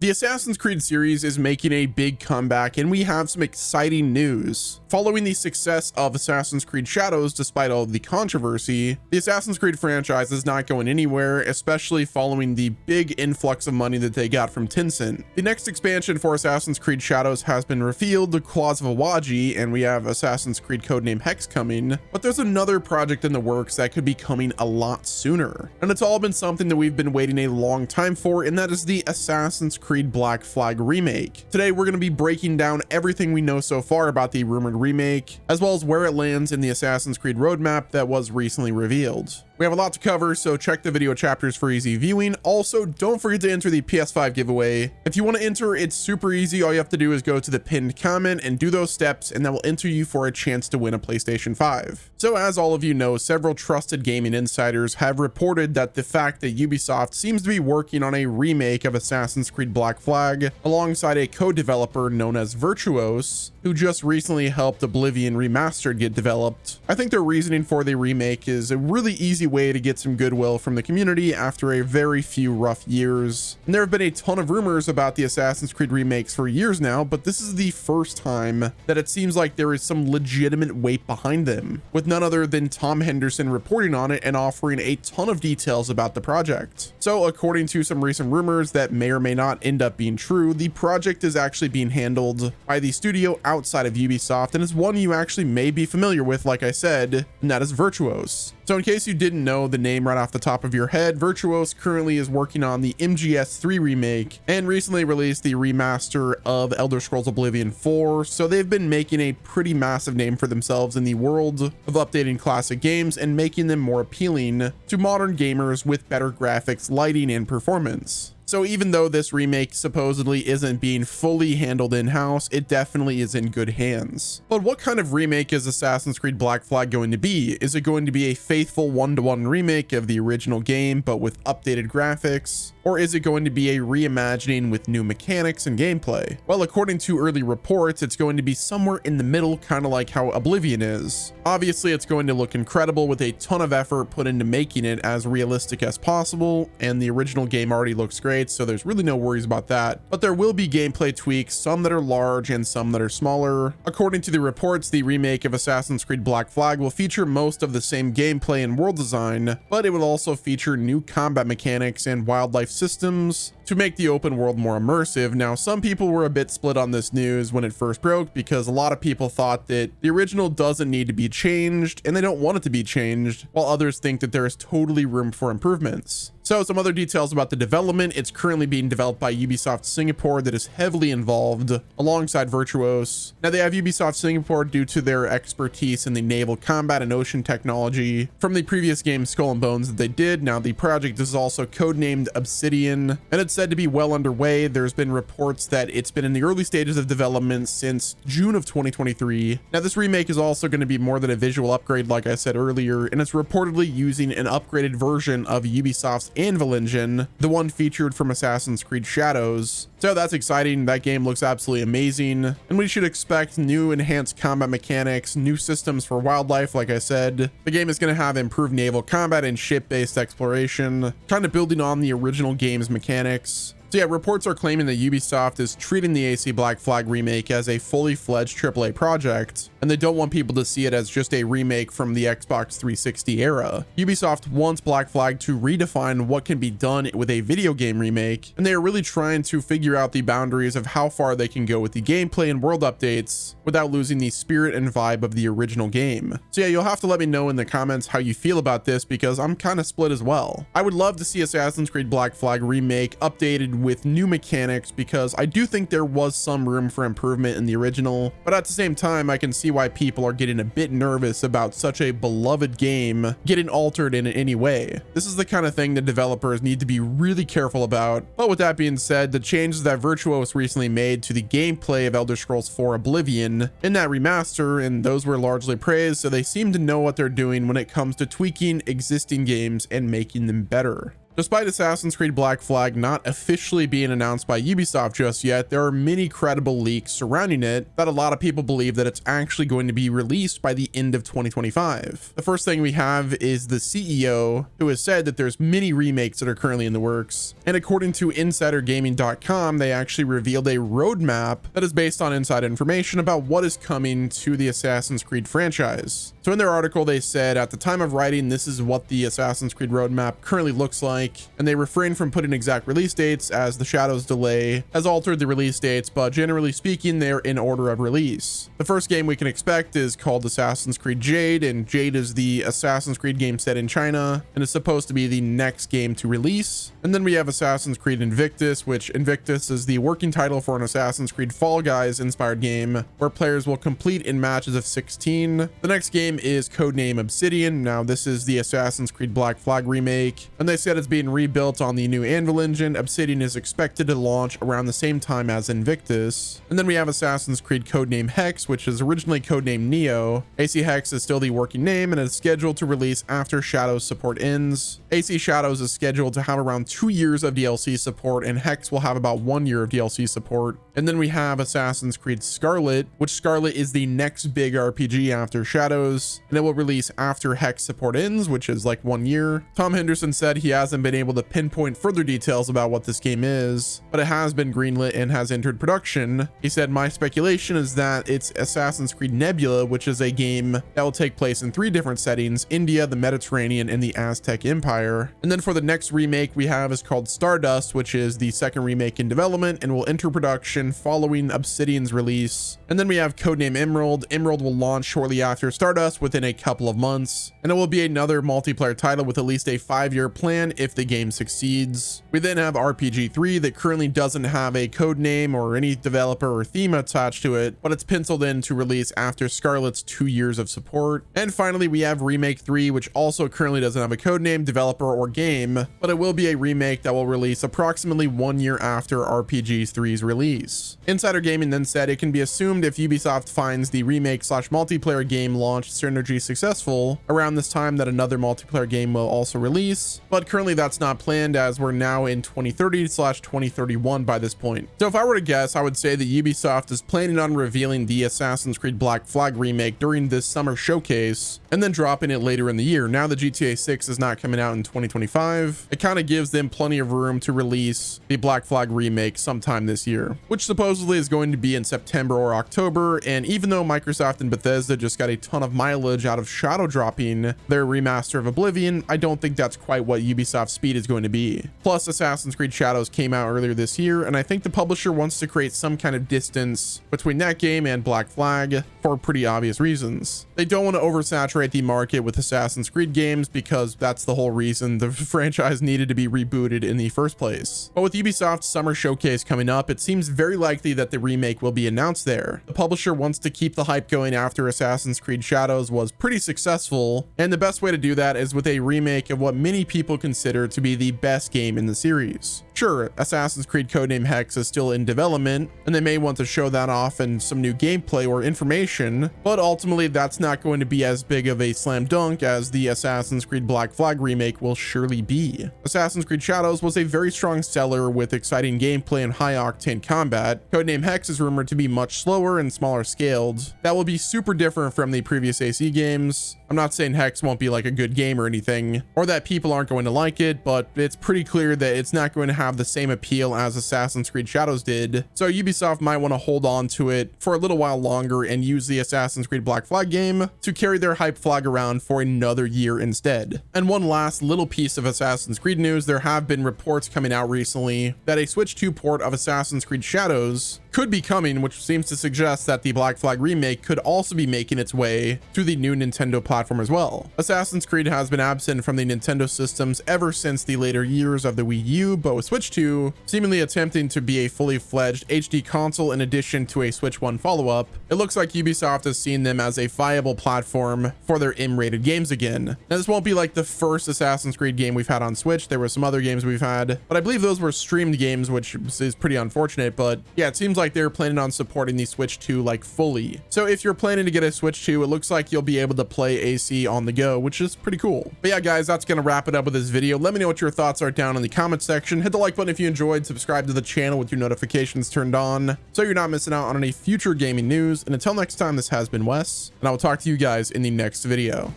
The Assassin's Creed series is making a big comeback, and we have some exciting news. Following the success of Assassin's Creed Shadows, despite all of the controversy, the Assassin's Creed franchise is not going anywhere, especially following the big influx of money that they got from Tencent. The next expansion for Assassin's Creed Shadows has been revealed, the Claws of Awaji, and we have Assassin's Creed Codename Hex coming, but there's another project in the works that could be coming a lot sooner. And it's all been something that we've been waiting a long time for, and that is the Assassin's Creed Black Flag Remake. Today, we're going to be breaking down everything we know so far about the rumored remake, as well as where it lands in the Assassin's Creed roadmap that was recently revealed. We have a lot to cover, so check the video chapters for easy viewing. Also, don't forget to enter the PS5 giveaway. If you want to enter, it's super easy. All you have to do is go to the pinned comment and do those steps, and that will enter you for a chance to win a PlayStation 5. So as all of you know, several trusted gaming insiders have reported that the fact that Ubisoft seems to be working on a remake of Assassin's Creed Black Flag alongside a co-developer known as Virtuos, who just recently helped Oblivion Remastered get developed. I think their reasoning for the remake is a really easy way to get some goodwill from the community after a very few rough years. And there have been a ton of rumors about the Assassin's Creed remakes for years now, but this is the first time that it seems like there is some legitimate weight behind them, with none other than Tom Henderson reporting on it and offering a ton of details about the project. So according to some recent rumors that may or may not end up being true, the project is actually being handled by the studio outside of Ubisoft, and is one you actually may be familiar with, like I said, and that is Virtuos. So in case you didn't know the name right off the top of your head, Virtuos currently is working on the MGS3 remake and recently released the remaster of Elder Scrolls Oblivion 4. So they've been making a pretty massive name for themselves in the world of updating classic games and making them more appealing to modern gamers with better graphics, lighting, and performance. So even though this remake supposedly isn't being fully handled in-house, it definitely is in good hands. But what kind of remake is Assassin's Creed Black Flag going to be? Is it going to be a faithful one-to-one remake of the original game, but with updated graphics? Or is it going to be a reimagining with new mechanics and gameplay? Well, according to early reports, it's going to be somewhere in the middle, kind of like how Oblivion is. Obviously, it's going to look incredible with a ton of effort put into making it as realistic as possible, and the original game already looks great, so there's really no worries about that. But there will be gameplay tweaks, some that are large and some that are smaller. According to the reports, the remake of Assassin's Creed Black Flag will feature most of the same gameplay and world design, but it will also feature new combat mechanics and wildlife systems to make the open world more immersive. Now, some people were a bit split on this news when it first broke, because a lot of people thought that the original doesn't need to be changed and they don't want it to be changed, while others think that there is totally room for improvements. So some other details about the development: it's currently being developed by Ubisoft Singapore, that is heavily involved alongside Virtuos. Now, they have Ubisoft Singapore due to their expertise in the naval combat and ocean technology from the previous game Skull and Bones that they did. Now, the project is also codenamed Obsidian, and it's said to be well underway. There's been reports that it's been in the early stages of development since June of 2023. Now, this remake is also going to be more than a visual upgrade, like I said earlier, and it's reportedly using an upgraded version of Ubisoft's Anvil Engine, the one featured from Assassin's Creed Shadows. So that's exciting. That game looks absolutely amazing, and we should expect new enhanced combat mechanics, new systems for wildlife. Like I said, the game is going to have improved naval combat and ship-based exploration, kind of building on the original game's mechanics. So yeah, reports are claiming that Ubisoft is treating the AC Black Flag remake as a fully fledged AAA project, and they don't want people to see it as just a remake from the Xbox 360 era. Ubisoft wants Black Flag to redefine what can be done with a video game remake, and they are really trying to figure out the boundaries of how far they can go with the gameplay and world updates without losing the spirit and vibe of the original game. So yeah, you'll have to let me know in the comments how you feel about this, because I'm kind of split as well. I would love to see Assassin's Creed Black Flag remake updated with new mechanics, because I do think there was some room for improvement in the original, but at the same time, I can see why people are getting a bit nervous about such a beloved game getting altered in any way. This is the kind of thing that developers need to be really careful about. But with that being said, the changes that Virtuos recently made to the gameplay of Elder Scrolls 4 Oblivion in that remaster, and those were largely praised, so they seem to know what they're doing when it comes to tweaking existing games and making them better. Despite Assassin's Creed Black Flag not officially being announced by Ubisoft just yet, there are many credible leaks surrounding it that a lot of people believe that it's actually going to be released by the end of 2025. The first thing we have is the CEO, who has said that there's many remakes that are currently in the works. And according to InsiderGaming.com, they actually revealed a roadmap that is based on inside information about what is coming to the Assassin's Creed franchise. So in their article, they said at the time of writing, this is what the Assassin's Creed roadmap currently looks like, and they refrain from putting exact release dates as the Shadows delay has altered the release dates, but generally speaking, they're in order of release. The first game we can expect is called Assassin's Creed Jade, and Jade is the Assassin's Creed game set in China and is supposed to be the next game to release. And then we have Assassin's Creed Invictus, which Invictus is the working title for an Assassin's Creed Fall Guys inspired game where players will complete in matches of 16. The next game is codename Obsidian. Now this is the Assassin's Creed Black Flag remake, and they said it's being rebuilt on the new Anvil Engine. Obsidian is expected to launch around the same time as Invictus. And then we have Assassin's Creed codename Hex, which is originally codenamed Neo. AC Hex is still the working name and is scheduled to release after Shadows support ends. AC Shadows is scheduled to have around 2 years of DLC support, and Hex will have about 1 year of DLC support. And then we have Assassin's Creed Scarlet, which Scarlet is the next big RPG after Shadows, and it will release after Hex support ends, which is like 1 year. Tom Henderson said he hasn't been able to pinpoint further details about what this game is, but it has been greenlit and has entered production. He said, my speculation is that it's Assassin's Creed Nebula, which is a game that will take place in 3 different settings: India, the Mediterranean, and the Aztec Empire. And then for the next remake we have is called Stardust, which is the second remake in development and will enter production following Obsidian's release. And then we have codename Emerald. Emerald will launch shortly after Stardust within a couple of months, and it will be another multiplayer title with at least a 5-year plan if the game succeeds. We then have RPG 3 that currently doesn't have a code name or any developer or theme attached to it, but it's penciled in to release after Scarlet's 2 years of support. And finally, we have Remake 3, which also currently doesn't have a code name, developer, or game, but it will be a remake that will release approximately 1 year after RPG 3's release. Insider Gaming then said it can be assumed if Ubisoft finds the remake/multiplayer game launch Synergy successful around this time that another multiplayer game will also release, but currently that's not planned as we're now in 2030/2031 by this point. So if I were to guess, I would say that Ubisoft is planning on revealing the Assassin's Creed Black Flag remake during this summer showcase and then dropping it later in the year. Now that GTA 6 is not coming out in 2025, it kind of gives them plenty of room to release the Black Flag remake sometime this year, which supposedly is going to be in September or October. And even though Microsoft and Bethesda just got a ton of mileage out of shadow dropping their remaster of Oblivion, I don't think that's quite what Ubisoft's speed is going to be. Plus, Assassin's Creed Shadows came out earlier this year, and I think the publisher wants to create some kind of distance between that game and Black Flag for pretty obvious reasons. They don't want to oversaturate the market with Assassin's Creed games because that's the whole reason the franchise needed to be rebooted in the first place. But with Ubisoft's summer showcase coming up, it seems very likely that the remake will be announced there. The publisher wants to keep the hype going after Assassin's Creed Shadows was pretty successful, and the best way to do that is with a remake of what many people consider to be the best game in the series. Sure, Assassin's Creed codename Hex is still in development, and they may want to show that off in some new gameplay or information, but ultimately that's not going to be as big of a slam dunk as the Assassin's Creed Black Flag remake will surely be. Assassin's Creed Shadows was a very strong seller with exciting gameplay and high-octane combat. Codename Hex is rumored to be much slower and smaller scaled. That will be super different from the previous AC games. I'm not saying Hex won't be like a good game or anything, or that people aren't going to like it, but it's pretty clear that it's not going to have the same appeal as Assassin's Creed Shadows did. So Ubisoft might want to hold on to it for a little while longer and use the Assassin's Creed Black Flag game to carry their hype flag around for another year instead. And one last little piece of Assassin's Creed news, there have been reports coming out recently that a Switch 2 port of Assassin's Creed Shadows could be coming, which seems to suggest that the Black Flag remake could also be making its way to the new Nintendo platform as well. Assassin's Creed has been absent from the Nintendo systems ever since the later years of the Wii U, but with Switch 2 seemingly attempting to be a fully fledged HD console in addition to a Switch 1 follow-up, it looks like Ubisoft has seen them as a viable platform for their M-rated games again. Now, this won't be like the first Assassin's Creed game we've had on Switch. There were some other games we've had, but I believe those were streamed games, which is pretty unfortunate. But yeah, it seems like they're planning on supporting the Switch 2 like fully. So if you're planning to get a Switch 2, it looks like you'll be able to play AC on the go, which is pretty cool. But yeah, guys, that's going to wrap it up with this video. Let me know what your thoughts are down in the comment section. Hit the like button if you enjoyed, subscribe to the channel with your notifications turned on so you're not missing out on any future gaming news. And until next time, this has been Wes, and I will talk to you guys in the next video.